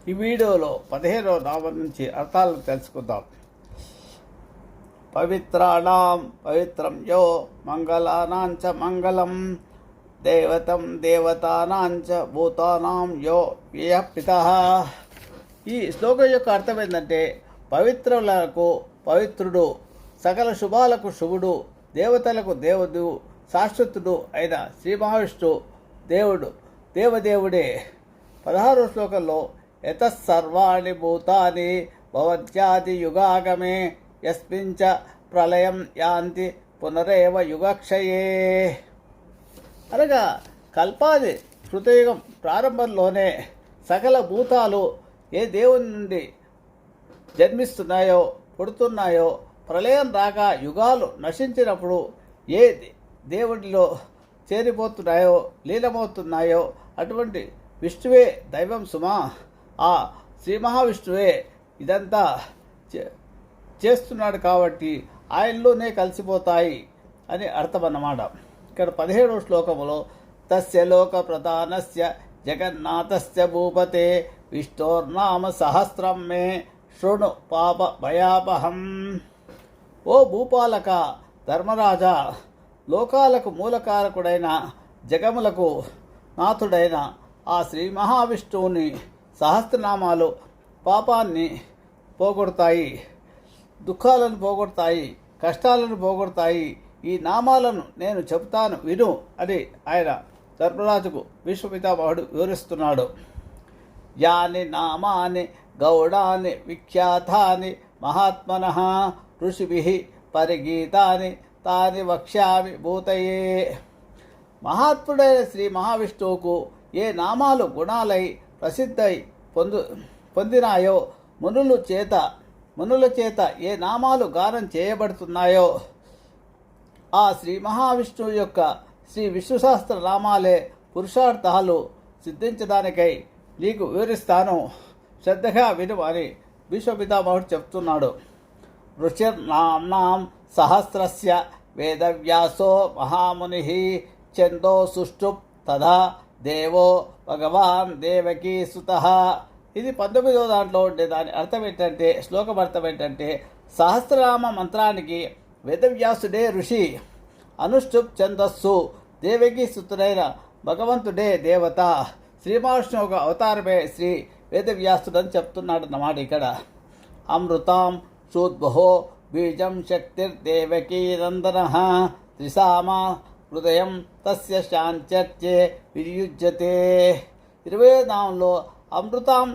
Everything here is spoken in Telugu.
ఈ వీడియోలో 15వ నామం నుంచి అర్థాలను తెలుసుకుందాం. పవిత్రాణం పవిత్రం యో మంగళానాంచ మంగళం దేవతం దేవతానాంచ భూతానాం యో వ్యయఃపితః. ఈ శ్లోకం యొక్క అర్థం ఏంటంటే, పవిత్రులకు పవిత్రుడు, సకల శుభాలకు శుభుడు, దేవతలకు దేవుడు, శాశ్వతుడు అయిన శ్రీ మహావిష్ణువు దేవుడు దేవదేవుడే. 16వ శ్లోకంలో యతస్సర్వాణి భూతాని భవంత్యాది యుగాగమే యస్మించ ప్రళయం యాంతి పునరేవ యుగక్షయే. అనగా కల్పాది కృతయుగం ప్రారంభంలోనే సకల భూతాలు ఏ దేవుని నుండి జన్మిస్తున్నాయో పుడుతున్నాయో, ప్రళయం రాక యుగాలు నశించినప్పుడు ఏ దేవుడిలో చేరిపోతున్నాయో లీలమవుతున్నాయో అటువంటి విష్ణువే దైవం సుమా. ఆ శ్రీ మహావిష్ణువే ఇదంతా చేస్తున్నాడు కాబట్టి ఆయనలోనే కలిసిపోతాయి అని అర్థం అన్నమాట. ఇక్కడ 17వ శ్లోకములో తస్య లోక ప్రధానస్య జగన్నాథస్య భూపతే విష్ణోర్నామ సహస్రం మే శృణు పాప భయాపహం. ఓ భూపాలక ధర్మరాజా, లోకాలకు మూలకారకుడైన జగములకు నాథుడైన ఆ శ్రీ మహావిష్ణువుని సహస్రనామాలు పాపాన్ని పోగొడతాయి, దుఃఖాలను పోగొడతాయి, కష్టాలను పోగొడతాయి. ఈ నామాలను నేను చెబుతాను విను అని ఆయన ధర్మరాజుకు విశ్వపితామహుడు వివరిస్తున్నాడు. యాని నామాని గౌడాని విఖ్యాతాని మహాత్మనః ఋషిభిః పరిగీతాని తాని వక్ష్యామి భూతయే. మహాత్ముడైన శ్రీ మహావిష్ణువుకు ఏ నామాలు గుణాలై ప్రసిద్ధి పొందినాయో, మునుల చేత ఏ నామాలు గానం చేయబడుతున్నాయో, ఆ శ్రీ మహావిష్ణువు యొక్క శ్రీ విష్ణు సహస్ర నామాలే పురుషార్థాలు సిద్ధించడానికై నీకు వివరిస్తాను, శ్రద్ధగా విను అని విశ్వపితామహుడు చెప్తున్నాడు. ఋషిర్నామ్నాం సహస్రస్య వేదవ్యాసో మహాముని ఛందో సుష్టు తథా దేవో భగవాన్ దేవకీ సుతః. ఇది 19వ దాంట్లో ఉండే దాని అర్థం ఏంటంటే, శ్లోకం అర్థం ఏంటంటే, సహస్రనామ మంత్రానికి వేదవ్యాసుడే ఋషి, అనుష్ఠుప్ ఛందస్సు దేవకీ సుతుడైన భగవంతుడే దేవత, శ్రీమహావిష్ణు ఒక అవతారమే శ్రీ వేదవ్యాసుడని చెప్తున్నాడు అన్నమాట. ఇక్కడ అమృతాం శూద్భో బీజం శక్తిర్దేవకీనందనః త్రిసామా హృదయం తస్య శాంత్యర్చే వియుజ్యతే. 20వ నామంలో అమృతాం